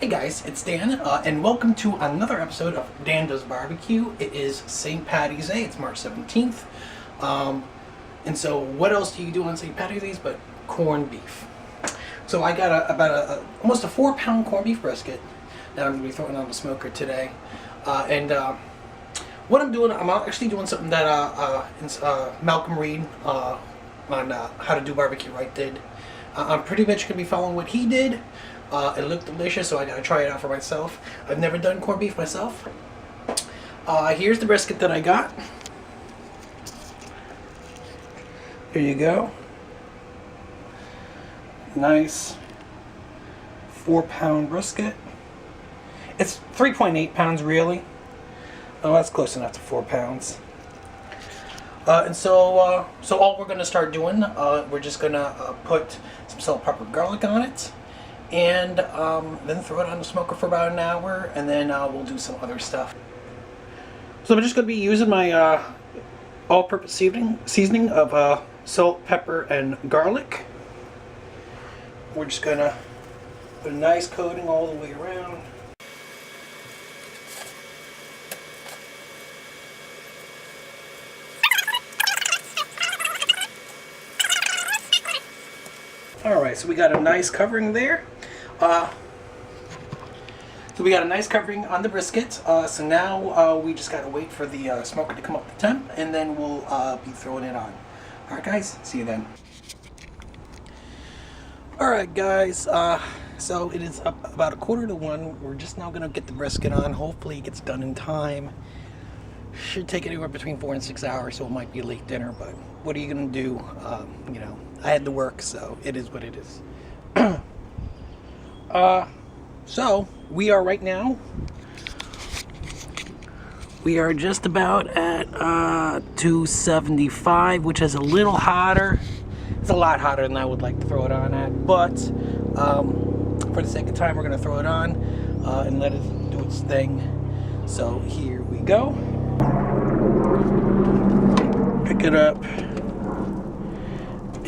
Hey guys, it's Dan, and welcome to another episode of Dan Does Barbecue. It is St. Paddy's Day, it's March 17th. And so what else do you do on St. Paddy's Day but corned beef? So I got almost a 4-pound corned beef brisket that I'm going to be throwing on the smoker today. What I'm doing, I'm actually doing something that Malcom Reed on How to Do Barbecue Right did. I'm pretty much going to be following what he did. It looked delicious, so I gotta try it out for myself. I've never done corned beef myself. Here's the brisket that I got. Here you go. Nice 4-pound brisket. It's 3.8 pounds really. Oh, that's close enough to 4 pounds. So all we're gonna start doing, we're just gonna put some salt, pepper, garlic on it. And then throw it on the smoker for about an hour, and then we'll do some other stuff. So I'm just going to be using my all-purpose seasoning of salt, pepper, and garlic. We're just going to put a nice coating all the way around. Alright, so we got a nice covering there. So we got a nice covering on the brisket. So now we just gotta wait for the smoker to come up to temp, and then we'll be throwing it on. Alright guys, see you then. Alright guys, so it is about 1:45. We're just now gonna get the brisket on. Hopefully it gets done in time. Should take anywhere between 4 and 6 hours, so it might be a late dinner, but what are you gonna do? You know, I had to work, so it is what it is. So we are right now, we are just about at 275, which is a little hotter. It's a lot hotter than I would like to throw it on at, but for the sake of time, we're going to throw it on and let it do its thing. So here we go. Pick it up,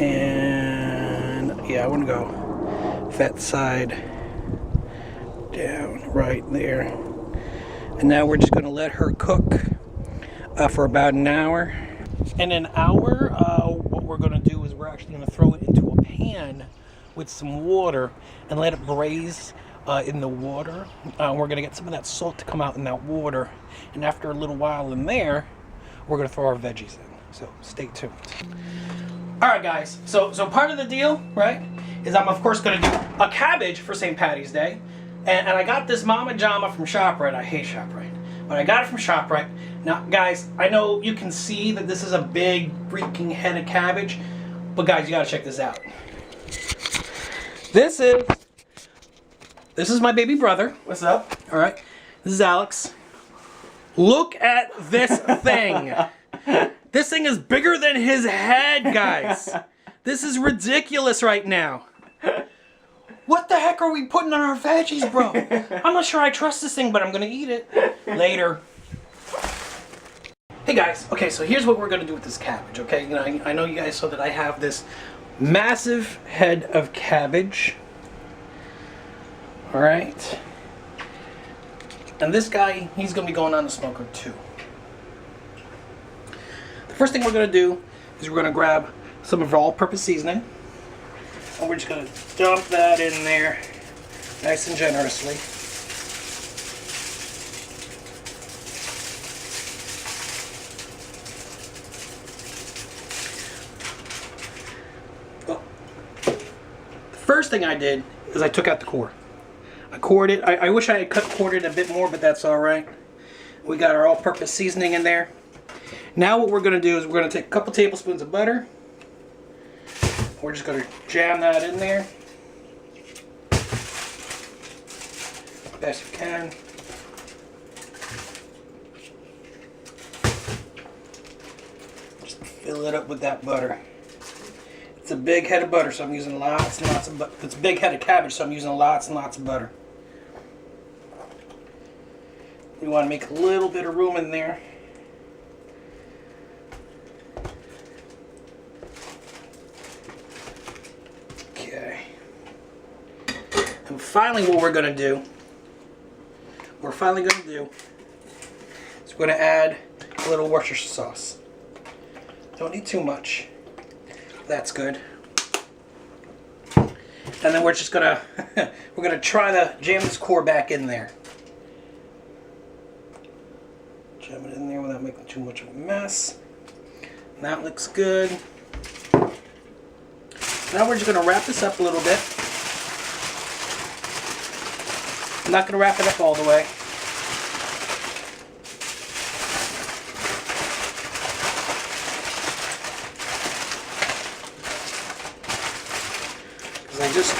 and yeah, I want to go that side down right there. And now we're just going to let her cook for about an hour. In an hour, what we're going to do is we're actually going to throw it into a pan with some water and let it braise in the water. We're going to get some of that salt to come out in that water, and after a little while in there, we're going to throw our veggies in. So stay tuned. Alright guys, so part of the deal, right, is I'm of course going to do a cabbage for St. Paddy's Day. And I got this Mama Jama from ShopRite. I hate ShopRite, but I got it from ShopRite. Now, guys, I know you can see that this is a big freaking head of cabbage, but guys, you gotta check this out. This is my baby brother. What's up? All right, this is Alex. Look at this thing. This thing is bigger than his head, guys. This is ridiculous right now. What the heck are we putting on our veggies, bro? I'm not sure I trust this thing, but I'm gonna eat it later. Hey guys, okay, so here's what we're gonna do with this cabbage, okay? You know, I know you guys saw that I have this massive head of cabbage. All right. And this guy, he's gonna be going on the smoker too. The first thing we're gonna do is we're gonna grab some of our all-purpose seasoning. And we're just going to dump that in there nice and generously. Well, the first thing I did is I took out the core. I cored it. I wish I had cored it a bit more, but that's all right. We got our all-purpose seasoning in there. Now what we're going to do is we're going to take a couple tablespoons of butter. We're just going to jam that in there best you can. Just fill it up with that butter. It's a big head of butter, so I'm using lots and lots of butter. It's a big head of cabbage, so I'm using lots and lots of butter. You want to make a little bit of room in there. Okay. And finally what we're going to do finally going to do is we're going to add a little Worcestershire sauce. Don't need too much. That's good. And then we're just gonna we're gonna try to jam this core back in there. Jam it in there without making too much of a mess. And that looks good. Now we're just gonna wrap this up a little bit. I'm not gonna wrap it up all the way.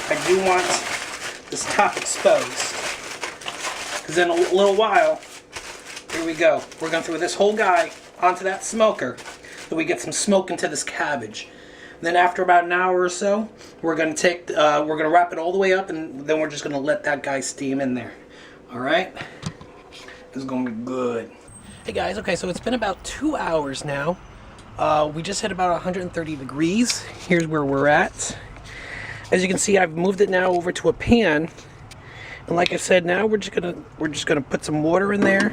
I do want this top exposed, because in a little while, here we go, we're going to throw this whole guy onto that smoker so we get some smoke into this cabbage. And then after about an hour or so, we're going to wrap it all the way up, and then we're just going to let that guy steam in there. All right, this is going to be good. Hey guys, okay, so it's been about 2 hours now. We just hit about 130 degrees. Here's where we're at. As you can see, I've moved it now over to a pan, and like I said, now we're just gonna put some water in there.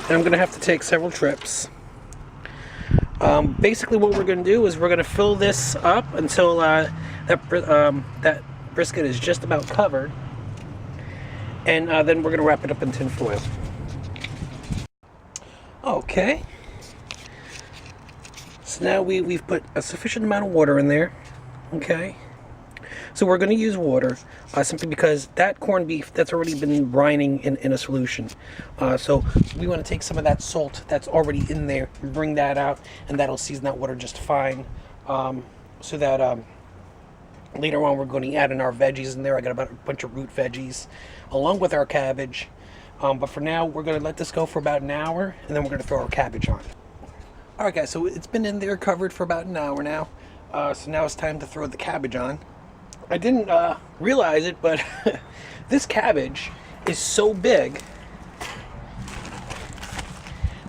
And I'm gonna have to take several trips. Basically, what we're gonna do is we're gonna fill this up until that brisket is just about covered, and then we're gonna wrap it up in tin foil. Okay, so now we've put a sufficient amount of water in there. Okay, so we're going to use water simply because that corned beef, that's already been brining in a solution. So we want to take some of that salt that's already in there and bring that out, and that'll season that water just fine. So that later on we're going to add in our veggies in there. I got about a bunch of root veggies along with our cabbage. But for now, we're going to let this go for about an hour, and then we're going to throw our cabbage on. Alright guys, so it's been in there covered for about an hour now. So now it's time to throw the cabbage on. I didn't realize it, but this cabbage is so big.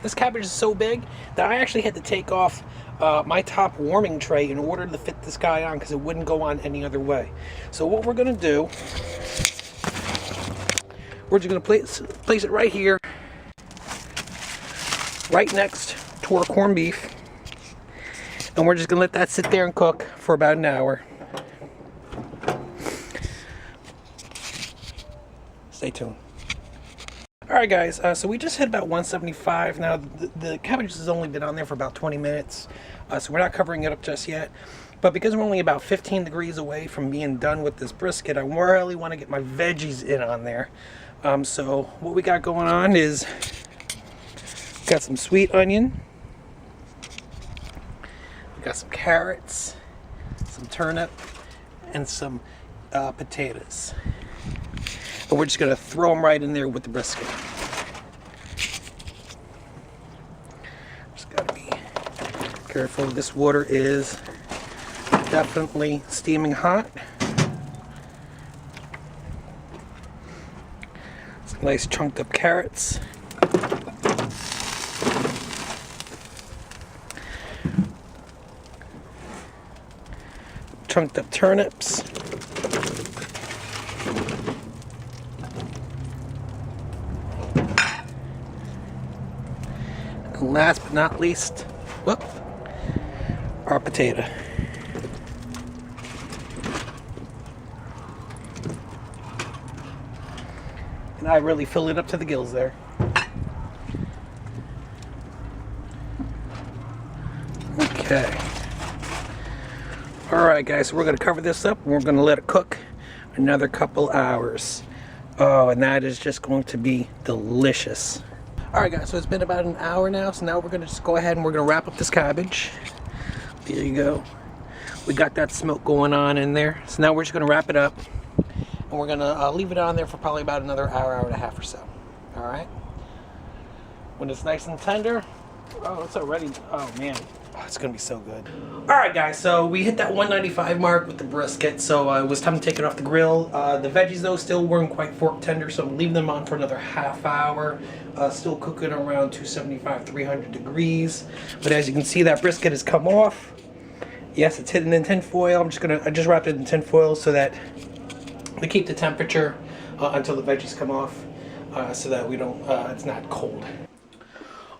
This cabbage is so big that I actually had to take off my top warming tray in order to fit this guy on, because it wouldn't go on any other way. So what we're going to do, we're just going to place it right here, right next to our corned beef, and we're just going to let that sit there and cook for about an hour. Stay tuned. Alright guys, so we just hit about 175. Now the cabbage has only been on there for about 20 minutes, so we're not covering it up just yet. But because we're only about 15 degrees away from being done with this brisket, I really want to get my veggies in on there. So what we got going on is got some sweet onion, we got some carrots, some turnip, and some potatoes. And we're just going to throw them right in there with the brisket. Just got to be careful. This water is definitely steaming hot. Some nice chunked up carrots. Chunked up turnips. And last but not least, whoop, our potato. And I really fill it up to the gills there. Okay. Alright guys, so we're going to cover this up and we're going to let it cook another couple hours. Oh, and that is just going to be delicious. Alright guys, so it's been about an hour now, so now we're going to just go ahead and we're going to wrap up this cabbage. There you go. We got that smoke going on in there. So now we're just going to wrap it up. And we're going to leave it on there for probably about another hour, hour and a half or so. Alright? When it's nice and tender, oh, it's already, oh man. Oh, it's going to be so good. Alright guys, so we hit that 195 mark with the brisket, so it was time to take it off the grill. The veggies though still weren't quite fork tender, so I'm leaving them on for another half hour. Still cooking around 275, 300 degrees. But as you can see, that brisket has come off. Yes, it's hidden in tin foil. I just wrapped it in tin foil so that we keep the temperature until the veggies come off, so that we don't, it's not cold.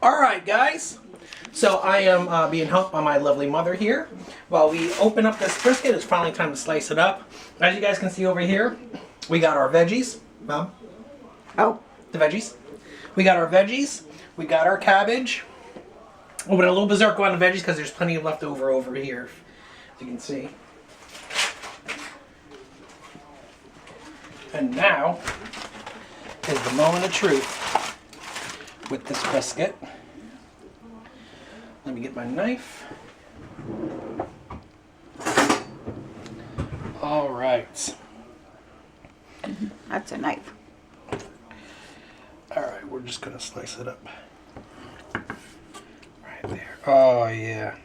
All right, guys. So I am being helped by my lovely mother here. While we open up this brisket, it's finally time to slice it up. As you guys can see over here, we got our veggies. Mom? Oh. The veggies. We got our veggies. We got our cabbage. We went a little berserk on the veggies because there's plenty left over here, as you can see. And now is the moment of truth with this brisket. Let me get my knife. All right. That's a knife. All right, we're just gonna slice it up. Right there. Oh yeah.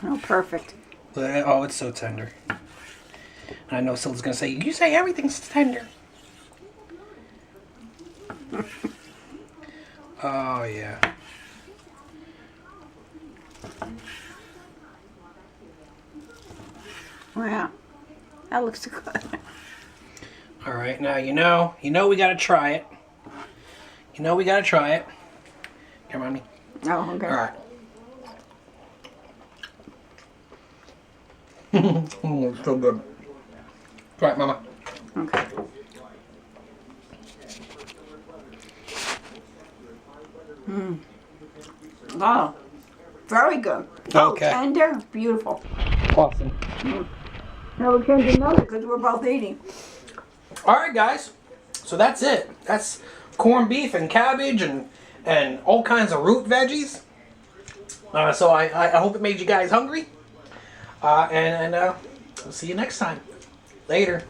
Oh, perfect. Oh, it's so tender. And I know Syl's gonna say, "You say everything's tender." Oh yeah. Wow, that looks good. All right, now you know we gotta try it. You know we gotta try it. Here, mommy. Oh, okay. All right. It's so good. Try it, mama. Okay. Oh, very good. Okay. Oh, tender, beautiful. Awesome. Now we can't do another because we're both eating. All right, guys. So that's it. That's corned beef and cabbage and all kinds of root veggies. So I hope it made you guys hungry. And we'll see you next time. Later.